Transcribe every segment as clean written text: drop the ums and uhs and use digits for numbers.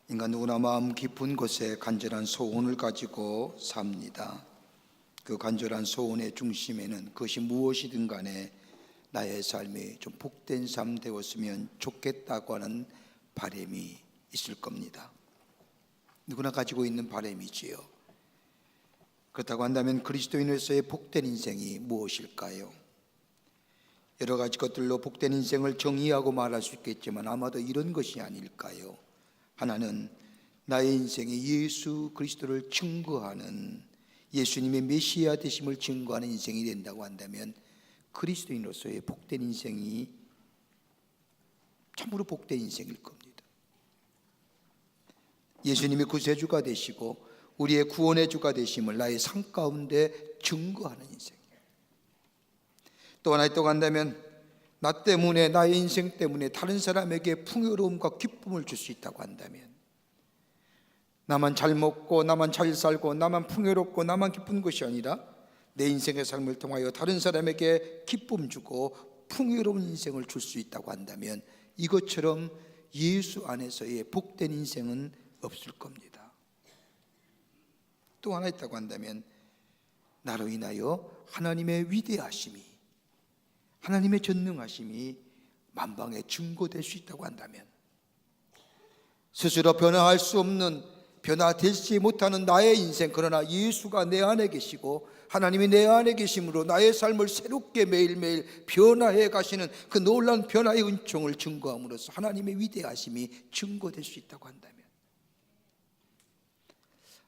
인간 누구나 마음 깊은 곳에 간절한 소원을 가지고 삽니다. 그 간절한 소원의 중심에는 그것이 무엇이든 간에 나의 삶이 좀 복된 삶 되었으면 좋겠다고 하는 바람이 있을 겁니다. 누구나 가지고 있는 바람이지요. 그렇다고 한다면 그리스도인으로서의 복된 인생이 무엇일까요? 여러 가지 것들로 복된 인생을 정의하고 말할 수 있겠지만 아마도 이런 것이 아닐까요? 하나는 나의 인생에 예수 그리스도를 증거하는, 예수님의 메시아 되심을 증거하는 인생이 된다고 한다면 그리스도인으로서의 복된 인생이 참으로 복된 인생일 겁니다. 예수님이 구세주가 되시고 우리의 구원의 주가 되심을 나의 삶 가운데 증거하는 인생이에요. 또 하나 있다고 한다면 나 때문에, 나의 인생 때문에 다른 사람에게 풍요로움과 기쁨을 줄 수 있다고 한다면, 나만 잘 먹고 나만 잘 살고 나만 풍요롭고 나만 기쁜 것이 아니라 내 인생의 삶을 통하여 다른 사람에게 기쁨 주고 풍요로운 인생을 줄 수 있다고 한다면 이것처럼 예수 안에서의 복된 인생은 없을 겁니다. 또 하나 있다고 한다면 나로 인하여 하나님의 위대하심이, 하나님의 전능하심이 만방에 증거될 수 있다고 한다면, 스스로 변화할 수 없는, 변화되지 못하는 나의 인생, 그러나 예수가 내 안에 계시고 하나님이 내 안에 계심으로 나의 삶을 새롭게 매일매일 변화해 가시는 그 놀라운 변화의 은총을 증거함으로써 하나님의 위대하심이 증거될 수 있다고 한다면,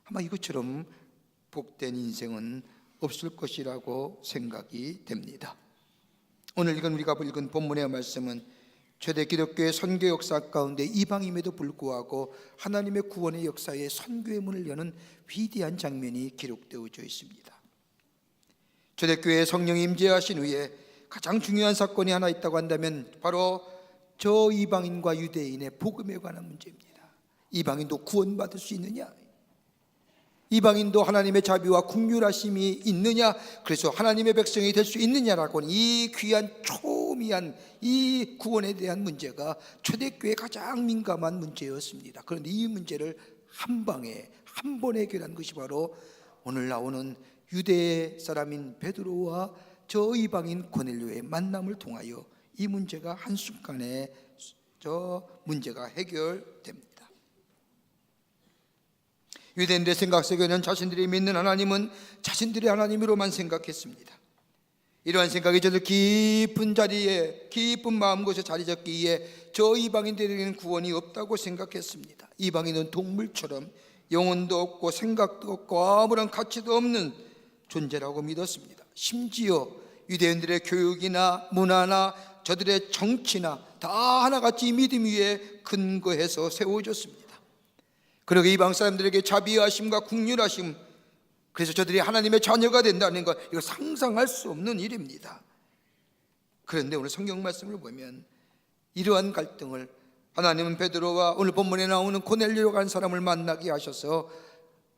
아마 이것처럼 복된 인생은 없을 것이라고 생각이 됩니다. 오늘 우리가 읽은 본문의 말씀은 초대 기독교의 선교 역사 가운데 이방임에도 불구하고 하나님의 구원의 역사에 선교의 문을 여는 위대한 장면이 기록되어져 있습니다. 초대교회에 성령이 임재하신 후에 가장 중요한 사건이 하나 있다고 한다면 바로 저 이방인과 유대인의 복음에 관한 문제입니다. 이방인도 구원받을 수 있느냐? 이방인도 하나님의 자비와 긍휼하심이 있느냐? 그래서 하나님의 백성이 될 수 있느냐라고 하는 이 귀한 초미한 이 구원에 대한 문제가 초대교회의 가장 민감한 문제였습니다. 그런데 이 문제를 한 방에 한 번에 해결한 것이 바로 오늘 나오는 유대 사람인 베드로와 저 이방인 고넬료의 만남을 통하여 이 문제가 한순간에 문제가 해결됩니다. 유대인들의 생각 속에는 자신들이 믿는 하나님은 자신들의 하나님으로만 생각했습니다. 이러한 생각이 저들 깊은 자리에, 깊은 마음곳에 자리 잡기에 저 이방인들에게는 구원이 없다고 생각했습니다. 이방인은 동물처럼 영혼도 없고 생각도 없고 아무런 가치도 없는 존재라고 믿었습니다. 심지어 유대인들의 교육이나 문화나 저들의 정치나 다 하나같이 믿음 위에 근거해서 세워졌습니다. 그리고 이방 사람들에게 자비하심과 긍휼하심, 그래서 저들이 하나님의 자녀가 된다는 것, 이거 상상할 수 없는 일입니다. 그런데 오늘 성경 말씀을 보면 이러한 갈등을 하나님은 베드로와 오늘 본문에 나오는 고넬료라고 하는 사람을 만나게 하셔서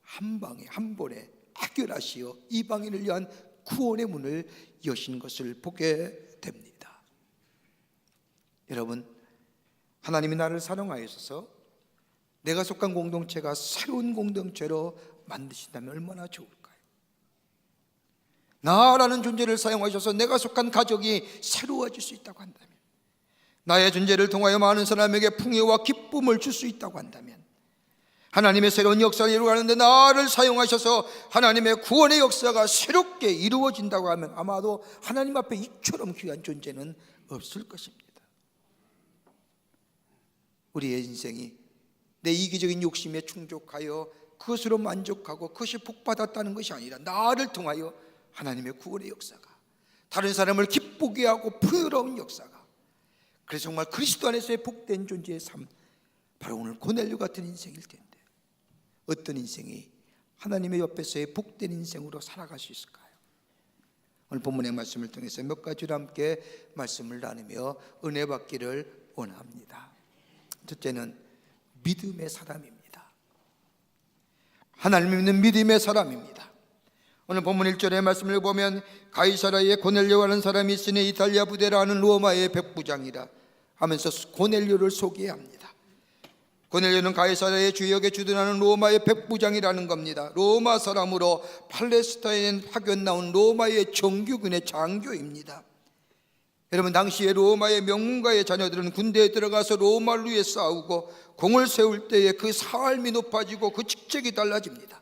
한 방에 한 번에 해결하시어 이방인을 위한 구원의 문을 여신 것을 보게 됩니다. 여러분, 하나님이 나를 사랑하셔서 내가 속한 공동체가 새로운 공동체로 만드신다면 얼마나 좋을까요? 나라는 존재를 사용하셔서 내가 속한 가족이 새로워질 수 있다고 한다면, 나의 존재를 통하여 많은 사람에게 풍요와 기쁨을 줄 수 있다고 한다면, 하나님의 새로운 역사를 이루어가는데 나를 사용하셔서 하나님의 구원의 역사가 새롭게 이루어진다고 하면 아마도 하나님 앞에 이처럼 귀한 존재는 없을 것입니다. 우리의 인생이 내 이기적인 욕심에 충족하여 그것으로 만족하고 그것이 복받았다는 것이 아니라 나를 통하여 하나님의 구원의 역사가, 다른 사람을 기쁘게 하고 풍요로운 역사가, 그래서 정말 그리스도 안에서의 복된 존재의 삶, 바로 오늘 고넬료 같은 인생일 텐데 어떤 인생이 하나님의 옆에서의 복된 인생으로 살아갈 수 있을까요? 오늘 본문의 말씀을 통해서 몇 가지로 함께 말씀을 나누며 은혜 받기를 원합니다. 첫째는 믿음의 사람입니다. 하나님 믿는 믿음의 사람입니다. 오늘 본문 1절의 말씀을 보면 가이사라에 고넬료라는 사람이 있으니 이탈리아 부대라는 로마의 백부장이라 하면서 고넬료를 소개합니다. 고넬료는 가이사랴의 주역에 주둔하는 로마의 백부장이라는 겁니다. 로마 사람으로 팔레스타인에 파견 나온 로마의 정규군의 장교입니다. 여러분, 당시에 로마의 명문가의 자녀들은 군대에 들어가서 로마를 위해 싸우고 공을 세울 때에 그 삶이 높아지고 그 직책이 달라집니다.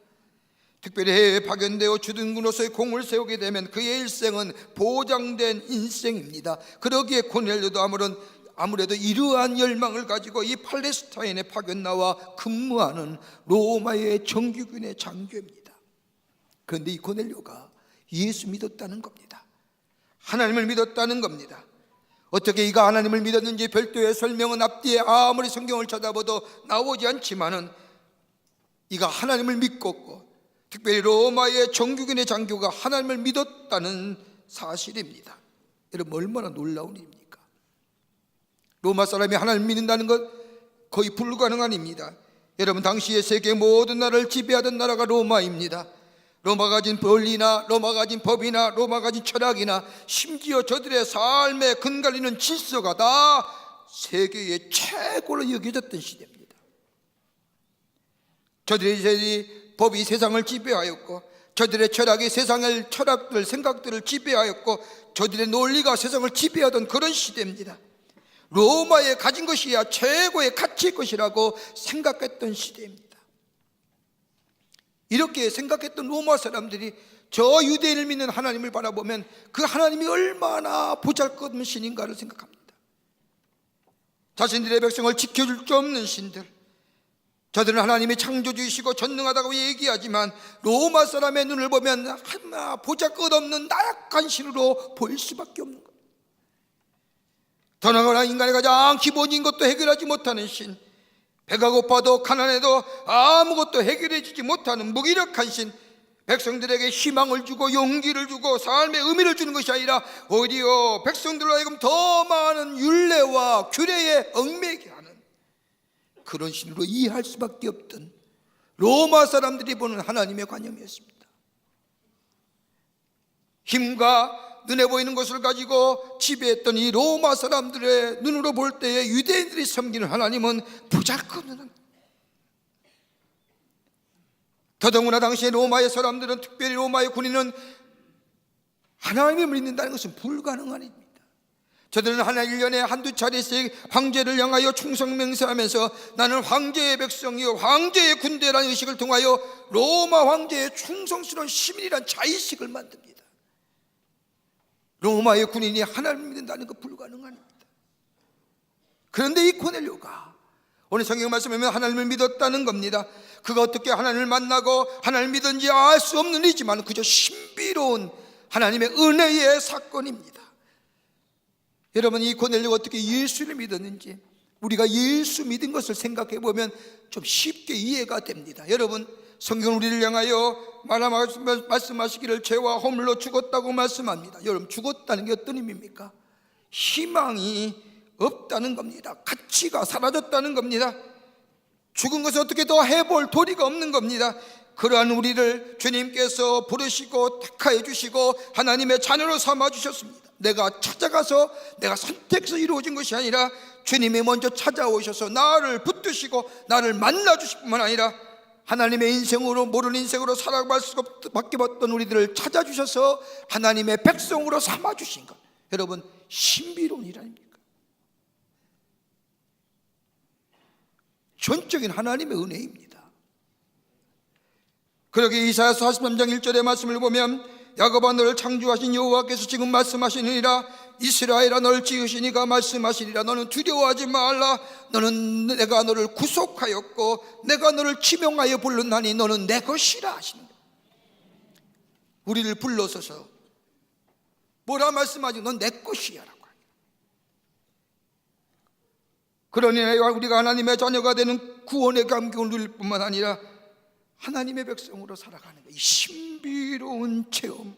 특별히 해외에 파견되어 주둔군으로서의 공을 세우게 되면 그의 일생은 보장된 인생입니다. 그러기에 고넬료도 아무래도 이러한 열망을 가지고 이 팔레스타인에 파견 나와 근무하는 로마의 정규군의 장교입니다. 그런데 이 고넬료가 예수 믿었다는 겁니다. 하나님을 믿었다는 겁니다. 어떻게 이가 하나님을 믿었는지 별도의 설명은 앞뒤에 아무리 성경을 찾아봐도 나오지 않지만은 이가 하나님을 믿었고, 특별히 로마의 정규군의 장교가 하나님을 믿었다는 사실입니다. 여러분, 얼마나 놀라운 일입니까? 로마 사람이 하나님을 믿는다는 것 거의 불가능한 일입니다. 여러분, 당시에 세계 모든 나라를 지배하던 나라가 로마입니다. 로마가 가진 권리나 로마가 가진 법이나 로마가 가진 철학이나 심지어 저들의 삶에 근간있는 질서가 다 세계의 최고로 여겨졌던 시대입니다. 저들의 법이 세상을 지배하였고, 저들의 철학이 세상의 철학들, 생각들을 지배하였고, 저들의 논리가 세상을 지배하던 그런 시대입니다. 로마에 가진 것이야 최고의 가치일 것이라고 생각했던 시대입니다. 이렇게 생각했던 로마 사람들이 저 유대인을 믿는 하나님을 바라보면 그 하나님이 얼마나 보잘것없는 신인가를 생각합니다. 자신들의 백성을 지켜줄 수 없는 신들, 저들은 하나님이 창조주이시고 전능하다고 얘기하지만 로마 사람의 눈을 보면 하나 보잘것없는 나약한 신으로 보일 수밖에 없는 것. 더 나아가 인간의 가장 기본인 것도 해결하지 못하는 신, 배가 고파도 가난해도 아무것도 해결해 주지 못하는 무기력한 신, 백성들에게 희망을 주고 용기를 주고 삶의 의미를 주는 것이 아니라 오히려 백성들로 하여금 더 많은 율례와 규례에 얽매게 하는 그런 신으로 이해할 수밖에 없던 로마 사람들이 보는 하나님의 관념이었습니다. 힘과 눈에 보이는 것을 가지고 지배했던 이 로마 사람들의 눈으로 볼 때에 유대인들이 섬기는 하나님은 보잘것없는 하나님. 더더구나 당시에 로마의 사람들은, 특별히 로마의 군인은 하나님을 믿는다는 것은 불가능한 일입니다. 저들은 하나 1년에 한두 차례씩 황제를 향하여 충성 맹세하면서 나는 황제의 백성이요 황제의 군대라는 의식을 통하여 로마 황제의 충성스러운 시민이란 자의식을 만듭니다. 로마의 군인이 하나님을 믿는다는 것 불가능합니다. 그런데 이 고넬료가 오늘 성경 말씀에 보면 하나님을 믿었다는 겁니다. 그가 어떻게 하나님을 만나고 하나님을 믿은지 알 수 없는 일이지만 그저 신비로운 하나님의 은혜의 사건입니다. 여러분, 이 고넬료가 어떻게 예수를 믿었는지 우리가 예수 믿은 것을 생각해 보면 좀 쉽게 이해가 됩니다. 여러분, 성경은 우리를 향하여 말씀하시기를 죄와 허물로 죽었다고 말씀합니다. 여러분, 죽었다는 게 어떤 의미입니까? 희망이 없다는 겁니다. 가치가 사라졌다는 겁니다. 죽은 것을 어떻게 더 해볼 도리가 없는 겁니다. 그러한 우리를 주님께서 부르시고 택하여 주시고 하나님의 자녀로 삼아 주셨습니다. 내가 찾아가서 내가 선택해서 이루어진 것이 아니라 주님이 먼저 찾아오셔서 나를 붙드시고 나를 만나 주실 뿐만 아니라 하나님의 인생으로, 모르는 인생으로 살아갈 수밖에 없던 우리들을 찾아주셔서 하나님의 백성으로 삼아주신 것, 여러분, 신비로운 일 아닙니까? 전적인 하나님의 은혜입니다. 그러기에 이사야서 43장 1절의 말씀을 보면 야곱아 너를 창조하신 여호와께서 지금 말씀하시느니라 이스라엘아 너를 지으시니가 말씀하시리라 너는 두려워하지 말라 너는 내가 너를 구속하였고 내가 너를 지명하여 불렀나니 너는 내 것이라 하시는 거예요. 우리를 불러서서 뭐라 말씀하지? 넌 내 것이야 라고. 그러니 우리가 하나님의 자녀가 되는 구원의 감격을 누릴 뿐만 아니라 하나님의 백성으로 살아가는 이 신비로운 체험,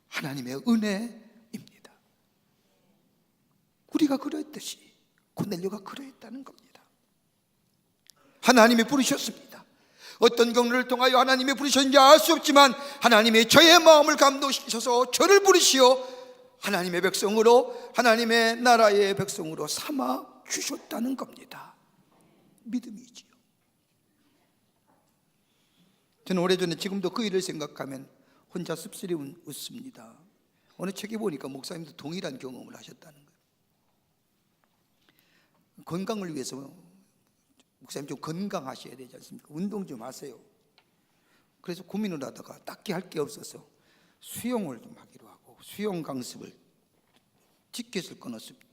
하나님의 은혜입니다. 우리가 그랬듯이 고넬료가 그러했다는 겁니다. 하나님이 부르셨습니다. 어떤 경로를 통하여 하나님이 부르셨는지 알 수 없지만 하나님이 저의 마음을 감동시켜서 저를 부르시어 하나님의 백성으로, 하나님의 나라의 백성으로 삼아 주셨다는 겁니다. 믿음이지요. 저는 오래전에 지금도 그 일을 생각하면 혼자 씁쓸히 웃습니다. 어느 책에 보니까 목사님도 동일한 경험을 하셨다는 거예요. 건강을 위해서 목사님 좀 건강하셔야 되지 않습니까? 운동 좀 하세요. 그래서 고민을 하다가 딱히 할 게 없어서 수영을 좀 하기로 하고 수영 강습을 티켓을 끊었습니다.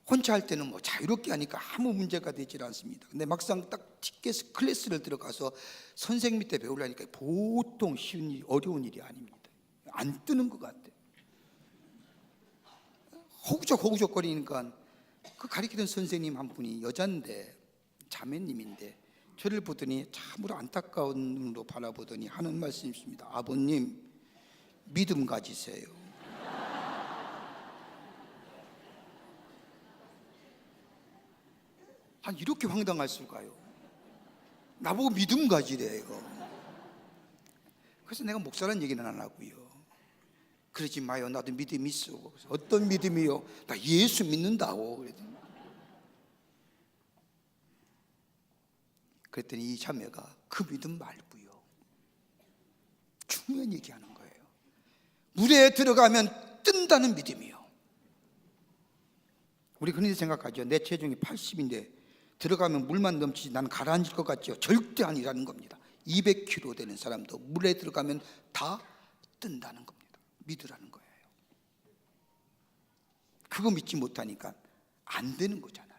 혼자 할 때는 뭐 자유롭게 하니까 아무 문제가 되질 않습니다. 근데 막상 딱 티켓 클래스를 들어가서 선생님 밑에 배우려니까 보통 쉬운 일, 어려운 일이 아닙니다. 안 뜨는 것 같아요. 호구적 거리니까 그 가르치던 선생님 한 분이 여잔데 자매님인데 저를 보더니 참으로 안타까운 눈으로 바라보더니 하는 말씀이 있습니다. 아버님, 믿음 가지세요. 한 이렇게 황당할 수가요. 나보고 믿음 가지래요. 그래서 내가 목사라는 얘기는 안 하고요. 그러지 마요. 나도 믿음이 있어. 어떤 믿음이요? 나 예수 믿는다고. 그랬더니 이 자매가 그 믿음 말고요. 중요한 얘기하는 거예요. 물에 들어가면 뜬다는 믿음이요. 우리 그런데 생각하죠. 내 체중이 80인데 들어가면 물만 넘치지 나는 가라앉을 것 같죠? 절대 아니라는 겁니다. 200kg 되는 사람도 물에 들어가면 다 뜬다는 겁니다. 믿으라는 거예요. 그거 믿지 못하니까 안 되는 거잖아요.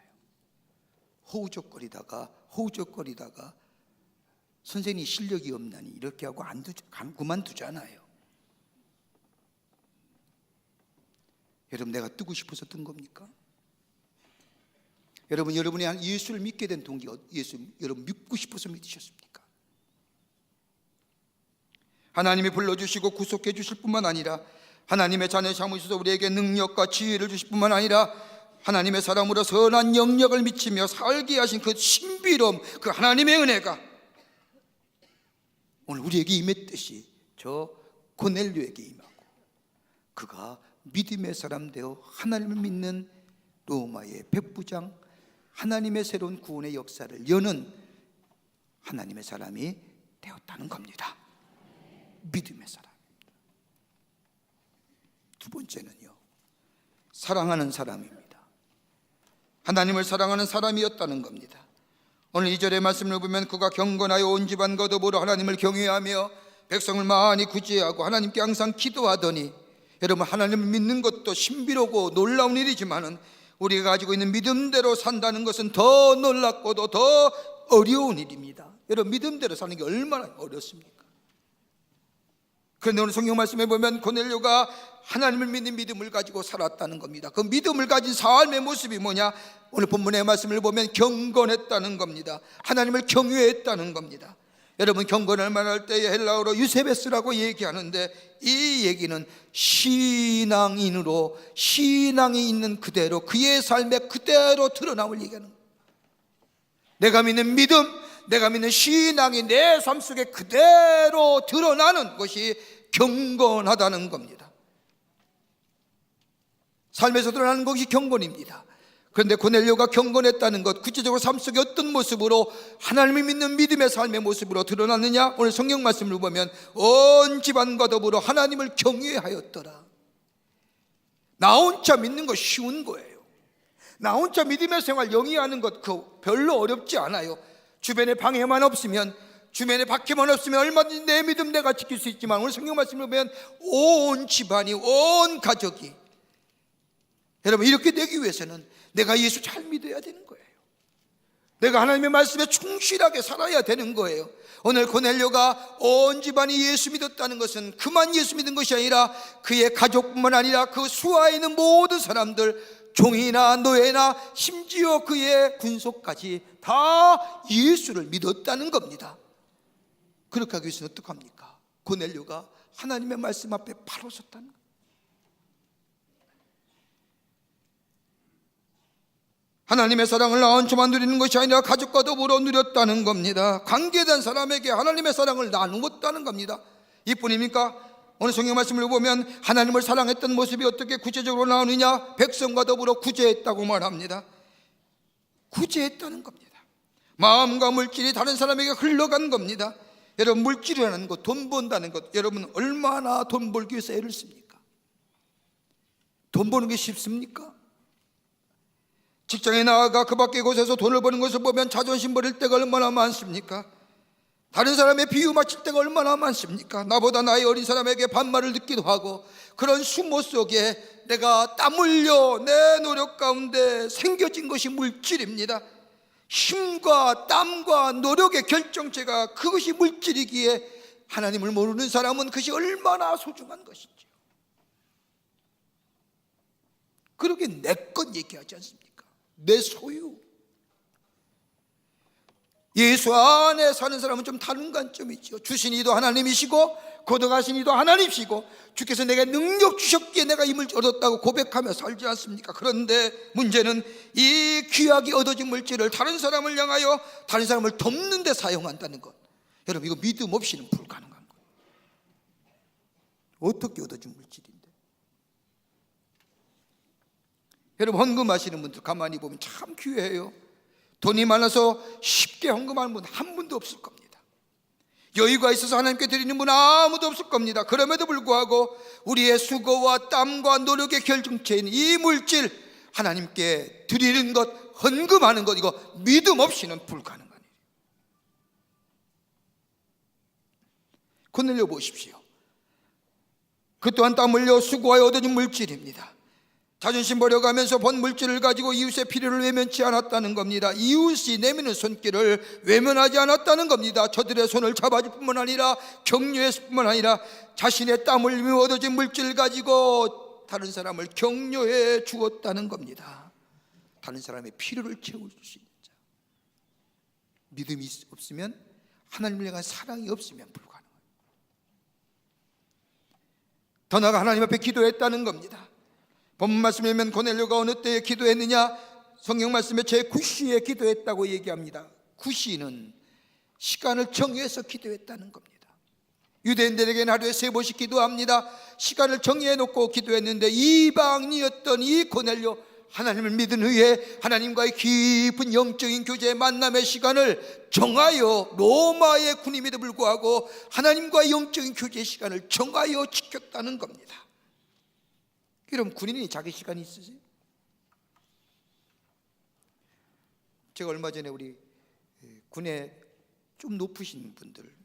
허우적거리다가 선생님이 실력이 없나니 이렇게 하고 그만두잖아요. 여러분, 내가 뜨고 싶어서 뜬 겁니까? 여러분이 예수를 믿게 된 동기, 여러분 믿고 싶어서 믿으셨습니까? 하나님이 불러주시고 구속해 주실 뿐만 아니라 하나님의 자녀 삼으셔서 우리에게 능력과 지혜를 주실 뿐만 아니라 하나님의 사람으로 선한 영역을 미치며 살게 하신 그 신비로움, 그 하나님의 은혜가 오늘 우리에게 임했듯이 저 고넬료에게 임하고 그가 믿음의 사람 되어 하나님을 믿는 로마의 백부장, 하나님의 새로운 구원의 역사를 여는 하나님의 사람이 되었다는 겁니다. 믿음의 사람입니다. 두 번째는요, 사랑하는 사람입니다. 하나님을 사랑하는 사람이었다는 겁니다. 오늘 2절의 말씀을 보면 그가 경건하여 온 집안과 더불어 하나님을 경외하며 백성을 많이 구제하고 하나님께 항상 기도하더니, 여러분, 하나님을 믿는 것도 신비로고 놀라운 일이지만은 우리가 가지고 있는 믿음대로 산다는 것은 더 놀랍고도 더 어려운 일입니다. 여러분, 믿음대로 사는 게 얼마나 어렵습니까? 그런데 오늘 성경 말씀에 보면 고넬료가 하나님을 믿는 믿음을 가지고 살았다는 겁니다. 그 믿음을 가진 삶의 모습이 뭐냐? 오늘 본문의 말씀을 보면 경건했다는 겁니다. 하나님을 경외했다는 겁니다. 여러분, 경건을 말할 때에 헬라어로 유세베스라고 얘기하는데 이 얘기는 신앙인으로 신앙이 있는 그대로 그의 삶에 그대로 드러남을 얘기하는 거예요. 내가 믿는 믿음, 내가 믿는 신앙이 내 삶 속에 그대로 드러나는 것이 경건하다는 겁니다. 삶에서 드러나는 것이 경건입니다. 그런데 고넬료가 경건했다는 것, 구체적으로 삶 속에 어떤 모습으로 하나님을 믿는 믿음의 삶의 모습으로 드러났느냐? 오늘 성경 말씀을 보면 온 집안과 더불어 하나님을 경외하였더라. 나 혼자 믿는 거 쉬운 거예요. 나 혼자 믿음의 생활 영위하는 것 그거 별로 어렵지 않아요. 주변에 방해만 없으면, 주변에 박해만 없으면 얼마든지 내 믿음 내가 지킬 수 있지만 오늘 성경 말씀을 보면 온 집안이, 온 가족이, 여러분, 이렇게 되기 위해서는 내가 예수 잘 믿어야 되는 거예요. 내가 하나님의 말씀에 충실하게 살아야 되는 거예요. 오늘 고넬료가 온 집안이 예수 믿었다는 것은 그만 예수 믿은 것이 아니라 그의 가족뿐만 아니라 그 수하에 있는 모든 사람들, 종이나 노예나 심지어 그의 군속까지 다 예수를 믿었다는 겁니다. 그렇게 하기 위해서는 어떡합니까? 고넬료가 하나님의 말씀 앞에 바로 섰다는 거예요. 하나님의 사랑을 나 혼자만 누리는 것이 아니라 가족과 더불어 누렸다는 겁니다. 관계된 사람에게 하나님의 사랑을 나누었다는 겁니다. 이뿐입니까? 오늘 성경 말씀을 보면 하나님을 사랑했던 모습이 어떻게 구체적으로 나오느냐? 백성과 더불어 구제했다고 말합니다. 구제했다는 겁니다. 마음과 물질이 다른 사람에게 흘러간 겁니다. 여러분, 물질이라는 것, 돈 번다는 것, 여러분 얼마나 돈 벌기 위해서 애를 씁니까? 돈 버는 게 쉽습니까? 직장에 나아가 그 밖의 곳에서 돈을 버는 것을 보면 자존심 버릴 때가 얼마나 많습니까? 다른 사람의 비유 맞힐 때가 얼마나 많습니까? 나보다 나이 어린 사람에게 반말을 듣기도 하고, 그런 수모 속에 내가 땀 흘려 내 노력 가운데 생겨진 것이 물질입니다. 힘과 땀과 노력의 결정체가 그것이 물질이기에 하나님을 모르는 사람은 그것이 얼마나 소중한 것인지요. 그렇게 내 것 얘기하지 않습니까? 내 소유. 예수 안에 사는 사람은 좀 다른 관점이 있죠. 주신 이도 하나님이시고 거둬가신 이도 하나님이시고 주께서 내게 능력 주셨기에 내가 힘을 얻었다고 고백하며 살지 않습니까? 그런데 문제는 이 귀하게 얻어진 물질을 다른 사람을 향하여 다른 사람을 돕는 데 사용한다는 것. 여러분, 이거 믿음 없이는 불가능한 거예요. 어떻게 얻어진 물질인데? 여러분, 헌금하시는 분들 가만히 보면 참 귀해요. 돈이 많아서 쉽게 헌금하는 분 한 분도 없을 겁니다. 여유가 있어서 하나님께 드리는 분 아무도 없을 겁니다. 그럼에도 불구하고 우리의 수고와 땀과 노력의 결정체인 이 물질 하나님께 드리는 것, 헌금하는 것, 이거 믿음 없이는 불가능한 일이에요. 거넬료 보십시오. 그 또한 땀 흘려 수고하여 얻어진 물질입니다. 자존심 버려가면서 번 물질을 가지고 이웃의 필요를 외면치 않았다는 겁니다. 이웃이 내미는 손길을 외면하지 않았다는 겁니다. 저들의 손을 잡아줄 뿐만 아니라 격려했을 뿐만 아니라 자신의 땀 흘리며 얻어진 물질을 가지고 다른 사람을 격려해 주었다는 겁니다. 다른 사람의 필요를 채울 수 있는 자. 믿음이 없으면, 하나님을 향한 사랑이 없으면 불가능합니다. 더 나아가 하나님 앞에 기도했다는 겁니다. 본문 말씀에 보면 고넬료가 어느 때에 기도했느냐? 성경 말씀에 제9시에 기도했다고 얘기합니다. 9시는 시간을 정해서 기도했다는 겁니다. 유대인들에게는 하루에 3번씩 기도합니다. 시간을 정해놓고 기도했는데 이방인이었던 이 고넬료, 하나님을 믿은 후에 하나님과의 깊은 영적인 교제, 만남의 시간을 정하여, 로마의 군임에도 불구하고 하나님과의 영적인 교제 시간을 정하여 지켰다는 겁니다. 그럼 군인이 자기 시간이 있으세요? 제가 얼마 전에 우리 군에 좀 높으신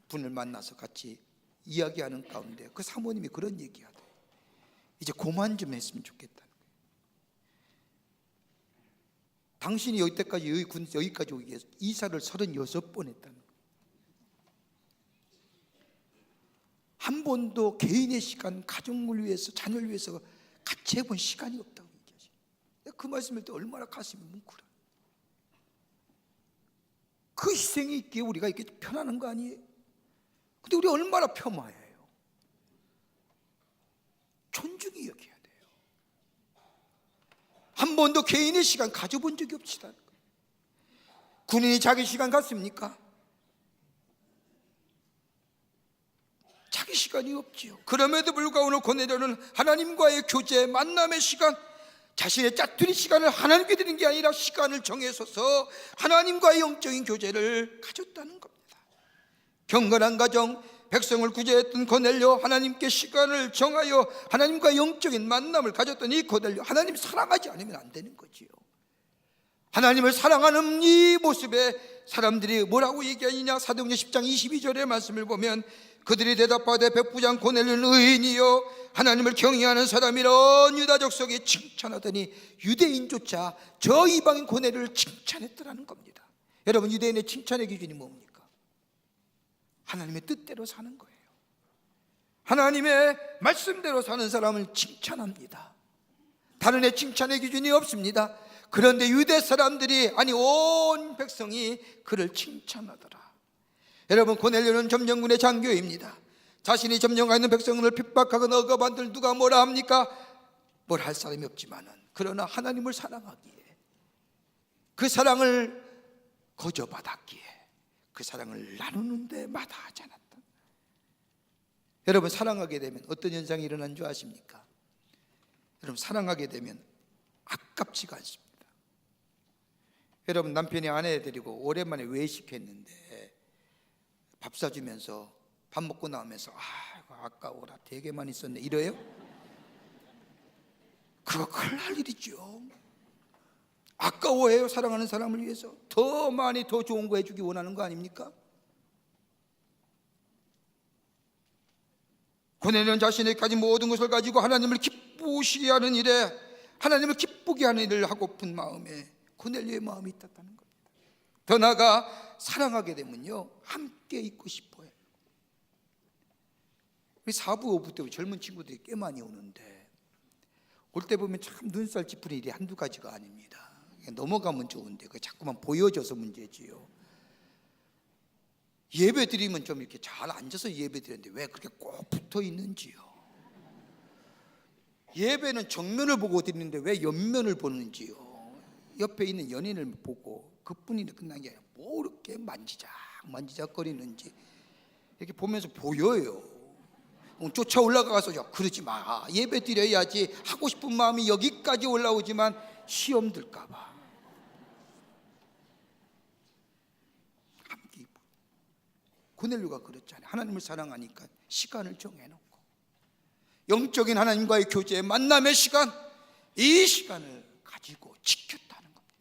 분을 만나서 같이 이야기하는 가운데 그 사모님이 그런 얘기하더라고요. 이제 그만 좀 했으면 좋겠다는 거예요. 당신이 여기까지 오기 위해서 이사를 36번 했다는 거예요. 한 번도 개인의 시간, 가족을 위해서, 자녀를 위해서 같이 해본 시간이 없다고 얘기하시죠. 그 말씀을 때 얼마나 가슴이 뭉클해요. 그 희생이 있기에 우리가 이렇게 편안한 거 아니에요? 근데 우리 얼마나 폄하해요. 존중이 여겨야 돼요. 한 번도 개인의 시간 가져본 적이 없시다는 거예요. 군인이 자기 시간 갖습니까? 자기 시간이 없지요. 그럼에도 불구하고 오늘 고넬료는 하나님과의 교제, 만남의 시간, 자신의 짜투리 시간을 하나님께 드린 게 아니라 시간을 정해서서 하나님과의 영적인 교제를 가졌다는 겁니다. 경건한 가정, 백성을 구제했던 고넬료, 하나님께 시간을 정하여 하나님과의 영적인 만남을 가졌던 이 고넬료, 하나님 사랑하지 않으면 안 되는 거지요. 하나님을 사랑하는 이 모습에 사람들이 뭐라고 얘기하느냐? 사도행전 10장 22절의 말씀을 보면 그들이 대답하되 백부장 고넬료는 의인이요 하나님을 경외하는 사람이라 유다족 속에 칭찬하더니 유대인조차 저 이방인 고넬료를 칭찬했더라는 겁니다. 여러분, 유대인의 칭찬의 기준이 뭡니까? 하나님의 뜻대로 사는 거예요. 하나님의 말씀대로 사는 사람을 칭찬합니다. 다른 애 칭찬의 기준이 없습니다. 그런데 유대 사람들이, 아니 온 백성이 그를 칭찬하더라. 여러분, 고넬료는 점령군의 장교입니다. 자신이 점령하고 있는 백성을 핍박하거나 억압한들 누가 뭐라 합니까? 뭘 할 사람이 없지만은, 그러나 하나님을 사랑하기에, 그 사랑을 거저받았기에 그 사랑을 나누는데 마다하지 않았다. 여러분, 사랑하게 되면 어떤 현상이 일어난 줄 아십니까? 여러분, 사랑하게 되면 아깝지가 않습니다. 여러분, 남편이 아내 데리고 오랜만에 외식했는데 밥 사주면서 밥 먹고 나오면서 아이고 아까워라 되게 많이 썼네 이래요? 그거 큰일 날 일이죠. 아까워해요. 사랑하는 사람을 위해서 더 많이 더 좋은 거 해주기 원하는 거 아닙니까? 고넬료는 자신에게 가진 모든 것을 가지고 하나님을 기쁘시게 하는 일에, 하나님을 기쁘게 하는 일을 하고픈 마음에 고넬료의 마음이 있었다는 겁니다. 더 나아가 사랑하게 되면요 함께 있고 싶어요. 우리 4부 5부 때 젊은 친구들이 꽤 많이 오는데 올 때 보면 참 눈살 찌푸린 일이 한두 가지가 아닙니다. 넘어가면 좋은데 그 자꾸만 보여져서 문제지요. 예배 드리면 좀 이렇게 잘 앉아서 예배 드리는데 왜 그렇게 꼭 붙어 있는지요. 예배는 정면을 보고 드리는데 왜 옆면을 보는지요. 옆에 있는 연인을 보고 그뿐이 끝난 게 아니라 뭐 이렇게 만지작 거리는지 이렇게 보면서 보여요. 쫓아 올라가서 그러지 마, 예배 드려야지 하고 싶은 마음이 여기까지 올라오지만 시험 들까 봐 함께. 고넬료가 그렇잖아요. 하나님을 사랑하니까 시간을 정해놓고 영적인 하나님과의 교제, 만남의 시간, 이 시간을 가지고 지켰다는 겁니다.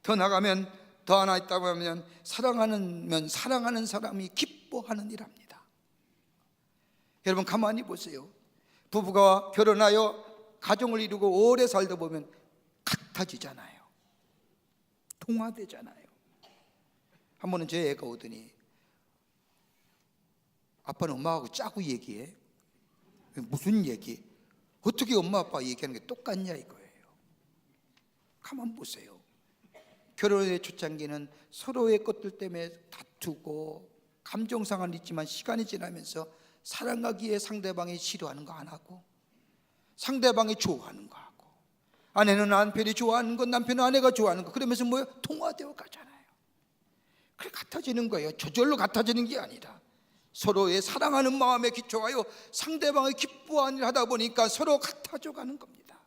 더 나가면 더 하나 있다고 하면 사랑하는 사람이 기뻐하는 일합니다. 여러분 가만히 보세요. 부부가 결혼하여 가정을 이루고 오래 살다 보면 같아지잖아요. 통화되잖아요. 한 번은 제 애가 오더니 아빠는 엄마하고 짜고 얘기해. 무슨 얘기? 어떻게 엄마 아빠 얘기하는 게 똑같냐 이거예요. 가만 보세요. 결혼의 초창기는 서로의 것들 때문에 다투고 감정상은 있지만 시간이 지나면서 사랑하기에 상대방이 싫어하는 거 안 하고 상대방이 좋아하는 거 하고, 아내는 남편이 좋아하는 건 남편은 아내가 좋아하는 거, 그러면서 뭐예요? 통화되어 가잖아요. 그래 같아지는 거예요. 저절로 같아지는 게 아니라 서로의 사랑하는 마음에 기초하여 상대방의 기뻐하는 일을 하다 보니까 서로 같아져 가는 겁니다.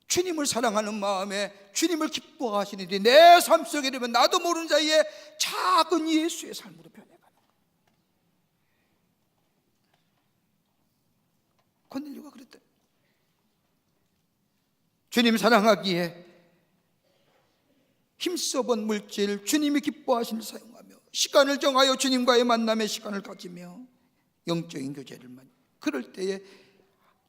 주님을 사랑하는 마음에 주님을 기뻐하시는 일이 내 삶 속에 이르면 나도 모르는 사이에 작은 예수의 삶으로 변해가는 거예요. 고넬료가 그랬다. 주님 사랑하기에 힘써본 물질, 주님이 기뻐하시는 일 사용하며 시간을 정하여 주님과의 만남의 시간을 가지며 영적인 교제를 많이, 그럴 때에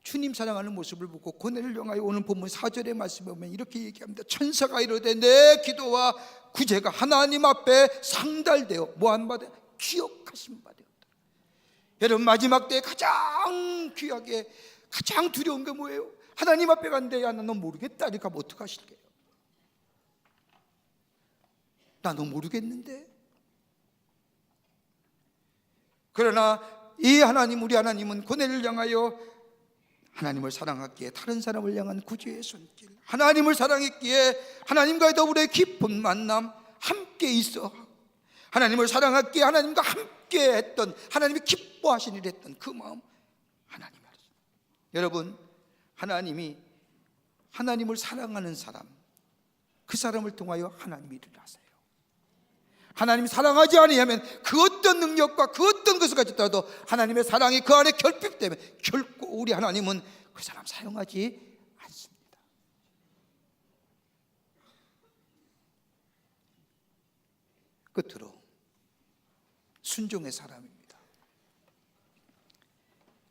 주님 사랑하는 모습을 보고 고넬료를 향하여 오늘 본문 4절의 말씀에 보면 이렇게 얘기합니다. 천사가 이르되 내 기도와 구제가 하나님 앞에 상달되어 뭐한 바 되어 기억하신 바 되었다. 여러분 마지막 때에 가장 귀하게 가장 두려운 게 뭐예요? 하나님 앞에 간데 야 나 너 모르겠다 이렇게 하면 어떡하실게요? 나 너 모르겠는데. 그러나 이 하나님, 우리 하나님은 고넬료를 향하여 하나님을 사랑하기에 다른 사람을 향한 구제의 손길, 하나님을 사랑했기에 하나님과의 더불어 깊은 만남, 함께 있어 하나님을 사랑했기에 하나님과 함께 했던, 하나님이 기뻐하신 일을 했던 그 마음, 하나님 알았어요. 여러분 하나님이 하나님을 사랑하는 사람, 그 사람을 통하여 하나님이 일을 하세요. 하나님이 사랑하지 아니하면 그 어떤 능력과 그 어떤 것을 가졌더라도 하나님의 사랑이 그 안에 결핍되면 결코 우리 하나님은 그 사람 사용하지 않습니다. 끝으로 순종의 사람입니다.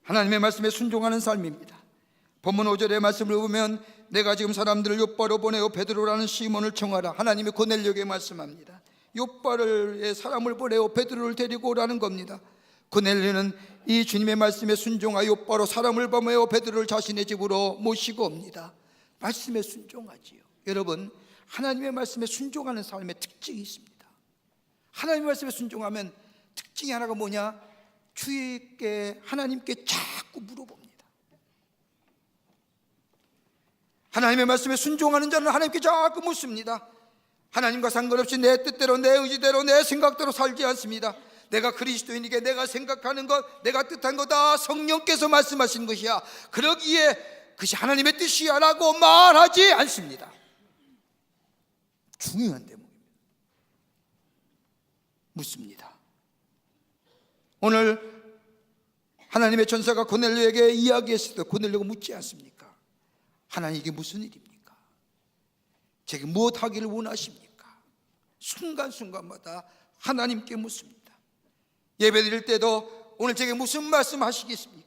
하나님의 말씀에 순종하는 삶입니다. 본문 5절의 말씀을 보면 내가 지금 사람들을 욥바로 보내어 베드로라는 시몬을 청하라. 하나님이 고넬료에게 말씀합니다. 욥바를 사람을 보내어 베드로를 데리고 오라는 겁니다. 고넬료는 이 주님의 말씀에 순종하여 욥바로 사람을 보내어 베드로를 자신의 집으로 모시고 옵니다. 말씀에 순종하지요. 여러분 하나님의 말씀에 순종하는 삶의 특징이 있습니다. 하나님의 말씀에 순종하면 특징이 하나가 뭐냐? 주께 하나님께 자꾸 물어봅니다. 하나님의 말씀에 순종하는 자는 하나님께 자꾸 묻습니다. 하나님과 상관없이 내 뜻대로 내 의지대로 내 생각대로 살지 않습니다. 내가 그리스도인에게 내가 생각하는 것, 내가 뜻한 것 다 성령께서 말씀하신 것이야. 그러기에 그것이 하나님의 뜻이야 라고 말하지 않습니다. 중요한 대목입니다. 묻습니다. 오늘 하나님의 천사가 고넬료에게 이야기했을 때 고넬료가 묻지 않습니까? 하나님, 이게 무슨 일입니까? 제게 무엇 하기를 원하십니까? 순간순간마다 하나님께 묻습니다. 예배드릴 때도 오늘 제게 무슨 말씀 하시겠습니까?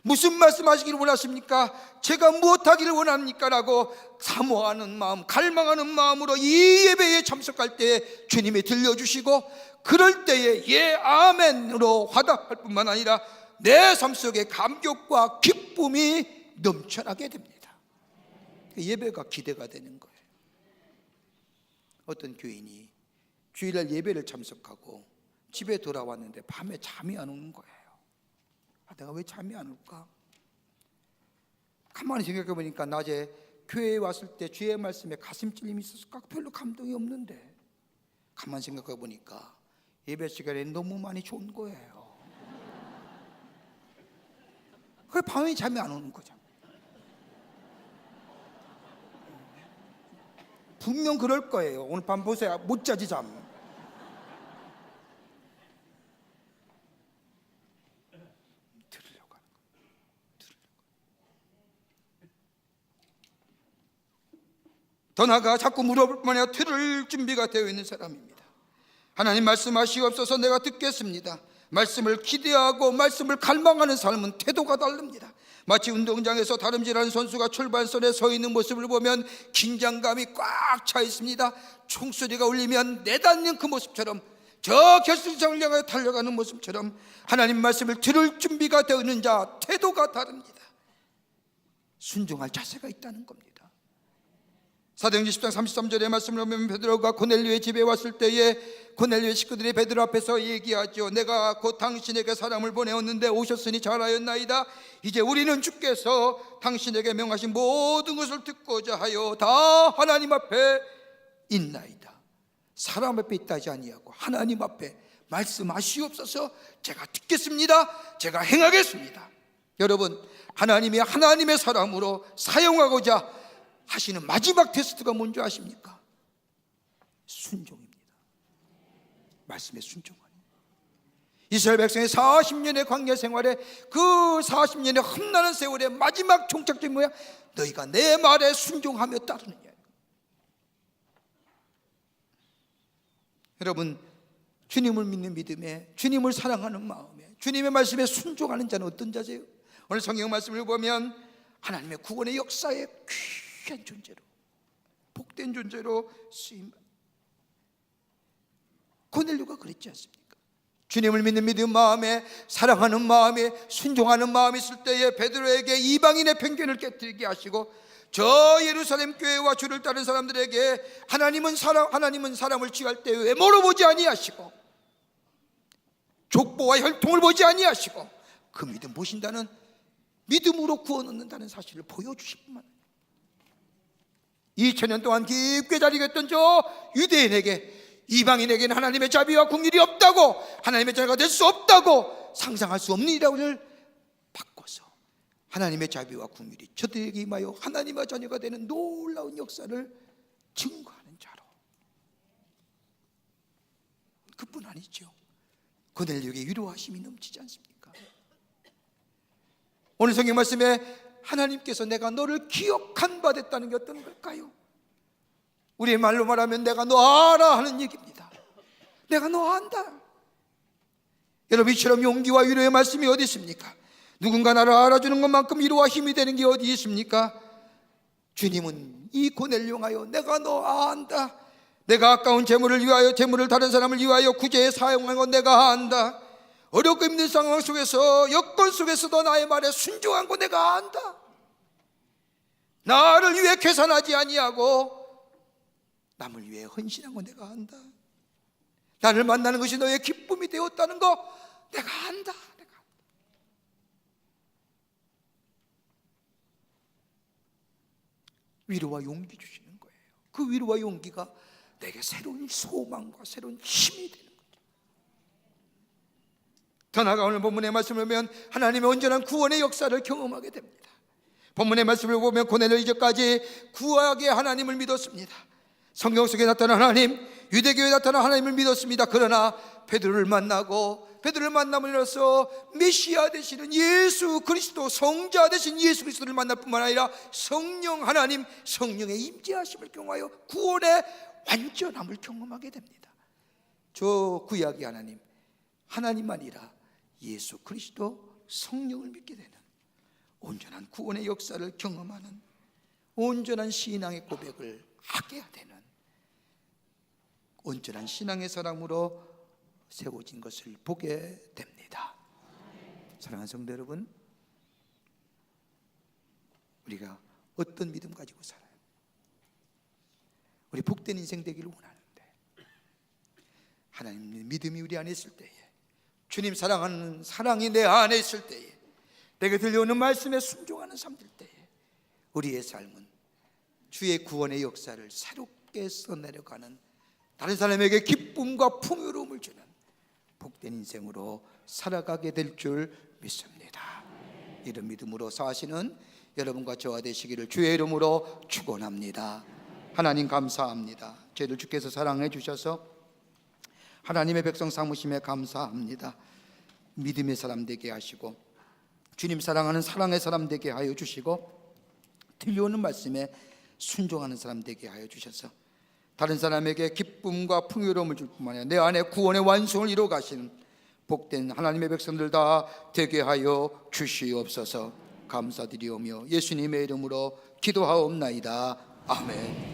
무슨 말씀 하시기를 원하십니까? 제가 무엇 하기를 원합니까? 라고 사모하는 마음, 갈망하는 마음으로 이 예배에 참석할 때 주님이 들려주시고, 그럴 때에 예 아멘으로 화답할 뿐만 아니라 내 삶 속에 감격과 기쁨이 넘쳐나게 됩니다. 예배가 기대가 되는 거예요. 어떤 교인이 주일날 예배를 참석하고 집에 돌아왔는데 밤에 잠이 안 오는 거예요. 내가 왜 잠이 안 올까? 가만히 생각해 보니까 낮에 교회에 왔을 때 주의 말씀에 가슴 찔림이 있었을까? 별로 감동이 없는데, 가만히 생각해 보니까 예배 시간에 너무 많이 좋은 거예요. 그래 밤에 잠이 안 오는 거죠. 분명 그럴 거예요. 오늘 밤 보세요. 못 자지 잠. 더 나아가 자꾸 물어볼 만한 들을 준비가 되어 있는 사람입니다. 하나님 말씀하시옵소서, 내가 듣겠습니다. 말씀을 기대하고 말씀을 갈망하는 삶은 태도가 다릅니다. 마치 운동장에서 다름질하는 선수가 출발선에 서 있는 모습을 보면 긴장감이 꽉 차 있습니다. 총소리가 울리면 내닫는 그 모습처럼, 저 결승장을 향하여 달려가는 모습처럼 하나님 말씀을 들을 준비가 되어 있는 자, 태도가 다릅니다. 순종할 자세가 있다는 겁니다. 사도행전 10장 33절의 말씀을 보면 베드로가 고넬료의 집에 왔을 때에 고넬료의 식구들이 베드로 앞에서 얘기하죠. 내가 곧 당신에게 사람을 보내었는데 오셨으니 잘하였나이다. 이제 우리는 주께서 당신에게 명하신 모든 것을 듣고자 하여 다 하나님 앞에 있나이다. 사람 앞에 있다 하지 아니하고 하나님 앞에 말씀하시옵소서, 제가 듣겠습니다. 제가 행하겠습니다. 여러분, 하나님이 하나님의 사람으로 사용하고자 하시는 마지막 테스트가 뭔지 아십니까? 순종입니다. 말씀에 순종하는. 이스라엘 백성의 40년의 광야 생활에, 그 40년의 험난한 세월의 마지막 종착점이 뭐야? 너희가 내 말에 순종하며 따르느냐. 여러분, 주님을 믿는 믿음에, 주님을 사랑하는 마음에, 주님의 말씀에 순종하는 자는 어떤 자세요? 오늘 성경 말씀을 보면 하나님의 구원의 역사에 귀한 존재로, 복된 존재로 쓰임. 고넬료가 그랬지 않습니까? 주님을 믿는 믿음 마음에, 사랑하는 마음에, 순종하는 마음이 있을 때에 베드로에게 이방인의 편견을 깨뜨리게 하시고, 저 예루살렘 교회와 주를 따른 사람들에게 하나님은 사람을 취할 때 외모로 보지 아니하시고 족보와 혈통을 보지 아니하시고 그 믿음 보신다는, 믿음으로 구원 얻는다는 사실을 보여주실 뿐만 아니라 2000년 동안 깊게 자리했던 저 유대인에게, 이방인에게는 하나님의 자비와 긍휼이 없다고, 하나님의 자녀가 될 수 없다고, 상상할 수 없는 일을 바꿔서 하나님의 자비와 긍휼이 저들에게 임하여 하나님의 자녀가 되는 놀라운 역사를 증거하는 자로. 그뿐 아니죠. 고넬료에게 위로하심이 넘치지 않습니까? 오늘 성경 말씀에 하나님께서 내가 너를 기억한 바 됐다는 게 어떤 걸까요? 우리의 말로 말하면 내가 너 알아 하는 얘기입니다. 내가 너 안다. 여러분, 이처럼 용기와 위로의 말씀이 어디 있습니까? 누군가 나를 알아주는 것만큼 위로와 힘이 되는 게 어디 있습니까? 주님은 이 고넬료를 하여 내가 너 안다. 내가 아까운 재물을 위하여, 재물을 다른 사람을 위하여 구제에 사용한 건 내가 안다. 어렵고 힘든 상황 속에서, 여건 속에서도 나의 말에 순종한 거 내가 안다. 나를 위해 계산하지 아니하고 남을 위해 헌신한 거 내가 안다. 나를 만나는 것이 너의 기쁨이 되었다는 거 내가 안다. 위로와 용기 주시는 거예요. 그 위로와 용기가 내게 새로운 소망과 새로운 힘이 되는 거죠. 더 나아가 오늘 본문의 말씀을 보면 하나님의 온전한 구원의 역사를 경험하게 됩니다. 본문의 말씀을 보면 고넬료 이전까지 구약의 하나님을 믿었습니다. 성경 속에 나타난 하나님, 유대교에 나타난 하나님을 믿었습니다. 그러나 베드로를 만남으로써 메시아 되시는 예수 그리스도, 성자 되신 예수 그리스도를 만날 뿐만 아니라 성령 하나님, 성령의 임재하심을 경험하여 구원의 완전함을 경험하게 됩니다. 저 구약의 하나님만 아니라 예수 그리스도, 성령을 믿게 되는 온전한 구원의 역사를 경험하는 온전한 신앙의 고백을 하게 되는 온전한 신앙의 사람으로 세워진 것을 보게 됩니다. 사랑하는 성도 여러분, 우리가 어떤 믿음 가지고 살아요? 우리 복된 인생 되기를 원하는데, 하나님의 믿음이 우리 안에 있을 때에, 주님 사랑하는 사랑이 내 안에 있을 때에, 내게 들려오는 말씀에 순종하는 삶들 때에 우리의 삶은 주의 구원의 역사를 새롭게 써내려가는, 다른 사람에게 기쁨과 풍요로움을 주는 복된 인생으로 살아가게 될 줄 믿습니다. 이런 믿음으로 사시는 여러분과 저와 되시기를 주의 이름으로 축원합니다. 하나님 감사합니다. 저희들 주께서 사랑해 주셔서 하나님의 백성 삼으심에 감사합니다. 믿음의 사람 되게 하시고 주님 사랑하는 사랑의 사람 되게 하여 주시고 들려오는 말씀에 순종하는 사람 되게 하여 주셔서 다른 사람에게 기쁨과 풍요로움을 줄 뿐만 아니라 내 안에 구원의 완성을 이루어 가시는 복된 하나님의 백성들 다 되게 하여 주시옵소서. 감사드리오며 예수님의 이름으로 기도하옵나이다. 아멘.